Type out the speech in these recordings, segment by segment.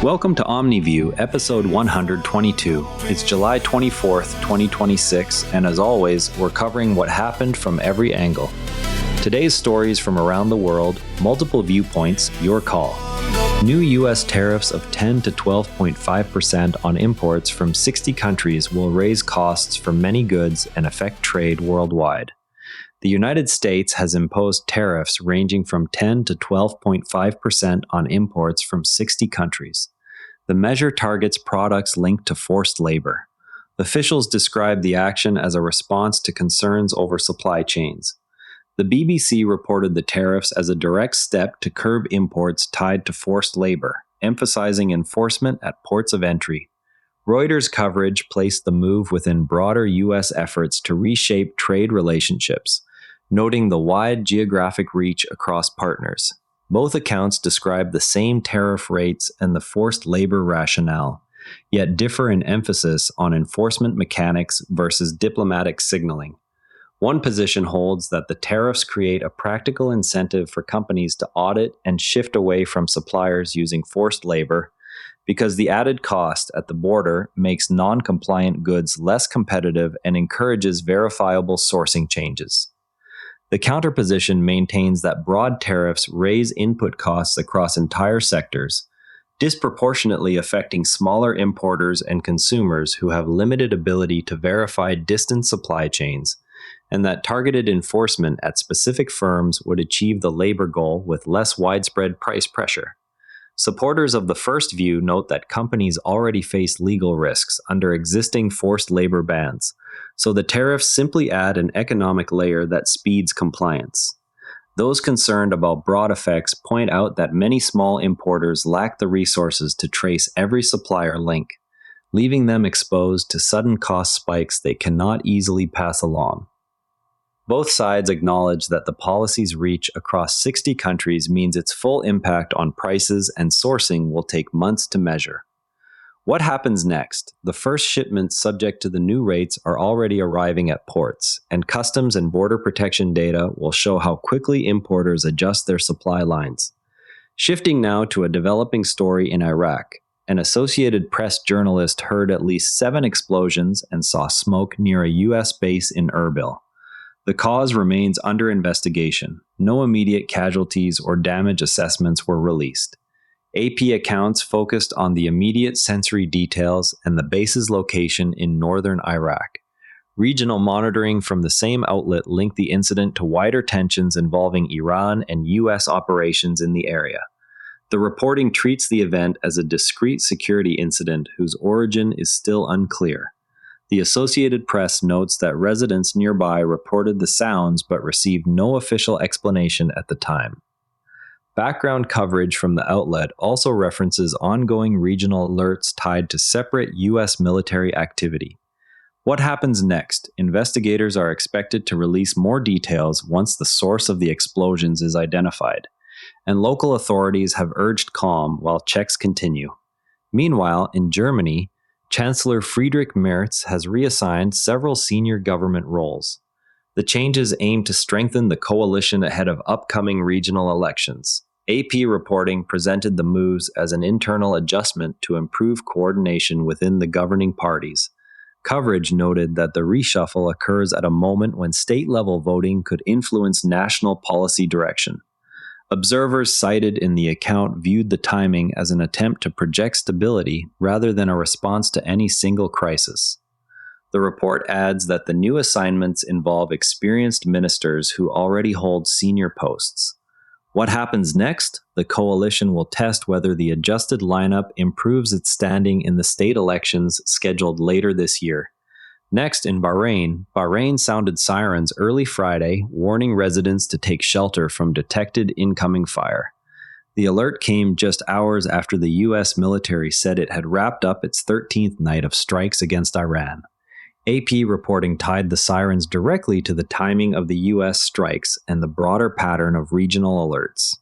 Welcome to Omni View, episode 122. It's July 24th, 2026, and as always, we're covering what happened from every angle. Today's stories from around the world, multiple viewpoints, your call. New U.S. tariffs of 10 to 12.5% on imports from 60 countries will raise costs for many goods and affect trade worldwide. The United States has imposed tariffs ranging from 10 to 12.5% on imports from 60 countries. The measure targets products linked to forced labor. Officials describe the action as a response to concerns over supply chains. The BBC reported the tariffs as a direct step to curb imports tied to forced labor, emphasizing enforcement at ports of entry. Reuters coverage placed the move within broader U.S. efforts to reshape trade relationships, noting the wide geographic reach across partners. Both accounts describe the same tariff rates and the forced labor rationale, yet differ in emphasis on enforcement mechanics versus diplomatic signaling. One position holds that the tariffs create a practical incentive for companies to audit and shift away from suppliers using forced labor, because the added cost at the border makes non-compliant goods less competitive and encourages verifiable sourcing changes. The counterposition maintains that broad tariffs raise input costs across entire sectors, disproportionately affecting smaller importers and consumers who have limited ability to verify distant supply chains, and that targeted enforcement at specific firms would achieve the labor goal with less widespread price pressure. Supporters of the first view note that companies already face legal risks under existing forced labor bans, so the tariffs simply add an economic layer that speeds compliance. Those concerned about broad effects point out that many small importers lack the resources to trace every supplier link, leaving them exposed to sudden cost spikes they cannot easily pass along. Both sides acknowledge that the policy's reach across 60 countries means its full impact on prices and sourcing will take months to measure. What happens next? The first shipments subject to the new rates are already arriving at ports, and customs and border protection data will show how quickly importers adjust their supply lines. Shifting now to a developing story in Iraq, an Associated Press journalist heard at least 7 explosions and saw smoke near a U.S. base in Erbil. The cause remains under investigation. No immediate casualties or damage assessments were released. AP accounts focused on the immediate sensory details and the base's location in northern Iraq. Regional monitoring from the same outlet linked the incident to wider tensions involving Iran and U.S. operations in the area. The reporting treats the event as a discrete security incident whose origin is still unclear. The Associated Press notes that residents nearby reported the sounds but received no official explanation at the time. Background coverage from the outlet also references ongoing regional alerts tied to separate U.S. military activity. What happens next? Investigators are expected to release more details once the source of the explosions is identified, and local authorities have urged calm while checks continue. Meanwhile, in Germany, Chancellor Friedrich Merz has reassigned several senior government roles. The changes aim to strengthen the coalition ahead of upcoming regional elections. AP reporting presented the moves as an internal adjustment to improve coordination within the governing parties. Coverage noted that the reshuffle occurs at a moment when state-level voting could influence national policy direction. Observers cited in the account viewed the timing as an attempt to project stability rather than a response to any single crisis. The report adds that the new assignments involve experienced ministers who already hold senior posts. What happens next? The coalition will test whether the adjusted lineup improves its standing in the state elections scheduled later this year. Next, in Bahrain sounded sirens early Friday, warning residents to take shelter from detected incoming fire. The alert came just hours after the U.S. military said it had wrapped up its 13th night of strikes against Iran. AP reporting tied the sirens directly to the timing of the U.S. strikes and the broader pattern of regional alerts.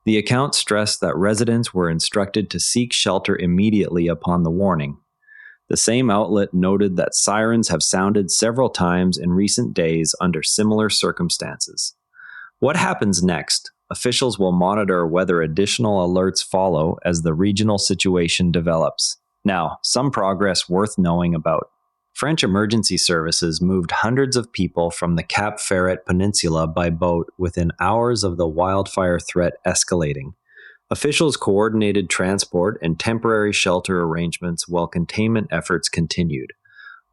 The account stressed that residents were instructed to seek shelter immediately upon the warning. The same outlet noted that sirens have sounded several times in recent days under similar circumstances. What happens next? Officials will monitor whether additional alerts follow as the regional situation develops. Now, some progress worth knowing about. French emergency services moved hundreds of people from the Cap Ferret Peninsula by boat within hours of the wildfire threat escalating. Officials coordinated transport and temporary shelter arrangements while containment efforts continued.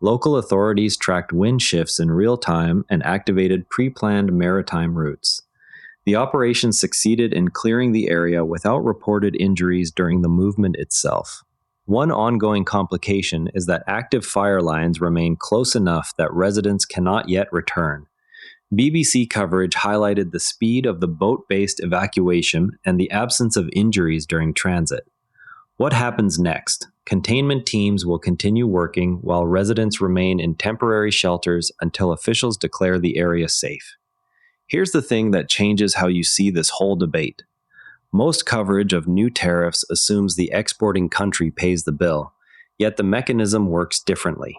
Local authorities tracked wind shifts in real time and activated pre-planned maritime routes. The operation succeeded in clearing the area without reported injuries during the movement itself. One ongoing complication is that active fire lines remain close enough that residents cannot yet return. BBC coverage highlighted the speed of the boat-based evacuation and the absence of injuries during transit. What happens next? Containment teams will continue working while residents remain in temporary shelters until officials declare the area safe. Here's the thing that changes how you see this whole debate. Most coverage of new tariffs assumes the exporting country pays the bill, yet the mechanism works differently.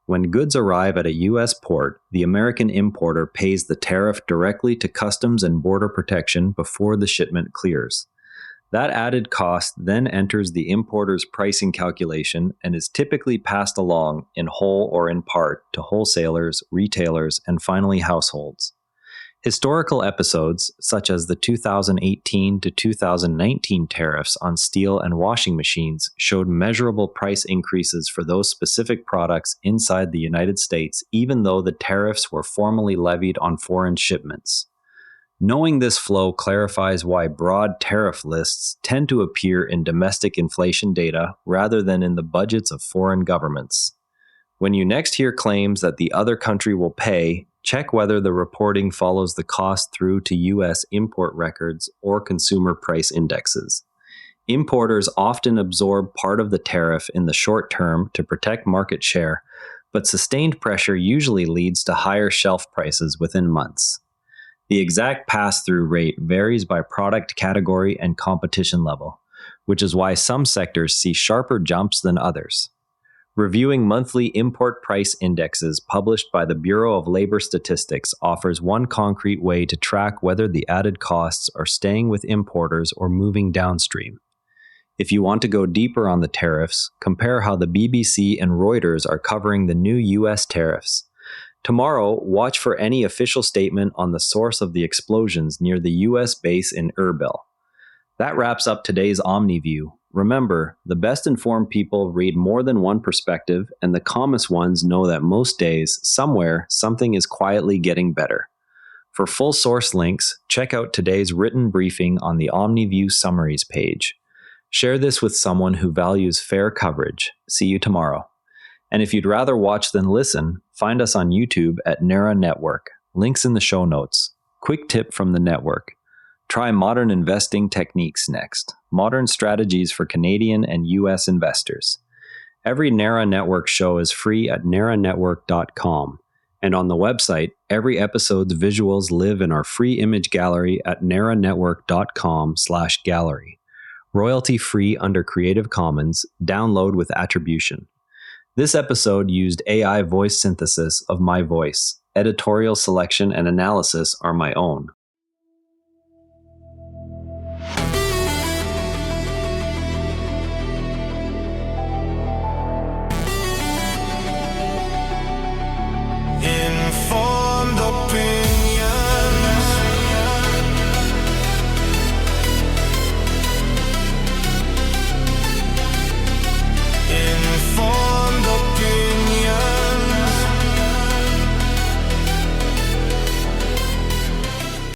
When goods arrive at a U.S. port, the American importer pays the tariff directly to Customs and Border Protection before the shipment clears. That added cost then enters the importer's pricing calculation and is typically passed along in whole or in part to wholesalers, retailers, and finally households. Historical episodes, such as the 2018 to 2019 tariffs on steel and washing machines, showed measurable price increases for those specific products inside the United States, even though the tariffs were formally levied on foreign shipments. Knowing this flow clarifies why broad tariff lists tend to appear in domestic inflation data rather than in the budgets of foreign governments. When you next hear claims that the other country will pay, check whether the reporting follows the cost through to U.S. import records or consumer price indexes. Importers often absorb part of the tariff in the short term to protect market share, but sustained pressure usually leads to higher shelf prices within months. The exact pass-through rate varies by product category and competition level, which is why some sectors see sharper jumps than others. Reviewing monthly import price indexes published by the Bureau of Labor Statistics offers one concrete way to track whether the added costs are staying with importers or moving downstream. If you want to go deeper on the tariffs, compare how the BBC and Reuters are covering the new U.S. tariffs. Tomorrow, watch for any official statement on the source of the explosions near the U.S. base in Erbil. That wraps up today's Omni View. Remember, the best informed people read more than one perspective, and the calmest ones know that most days, somewhere, something is quietly getting better. For full source links, check out today's written briefing on the Omni View summaries page. Share this with someone who values fair coverage. See you tomorrow. And if you'd rather watch than listen, find us on YouTube at Nara Network. Links in the show notes. Quick tip from the network. Try modern investing techniques next. Modern strategies for Canadian and U.S. investors. Every Nara Network show is free at naranetwork.com. And on the website, every episode's visuals live in our free image gallery at naranetwork.com/gallery. Royalty free under Creative Commons. Download with attribution. This episode used AI voice synthesis of my voice. Editorial selection and analysis are my own.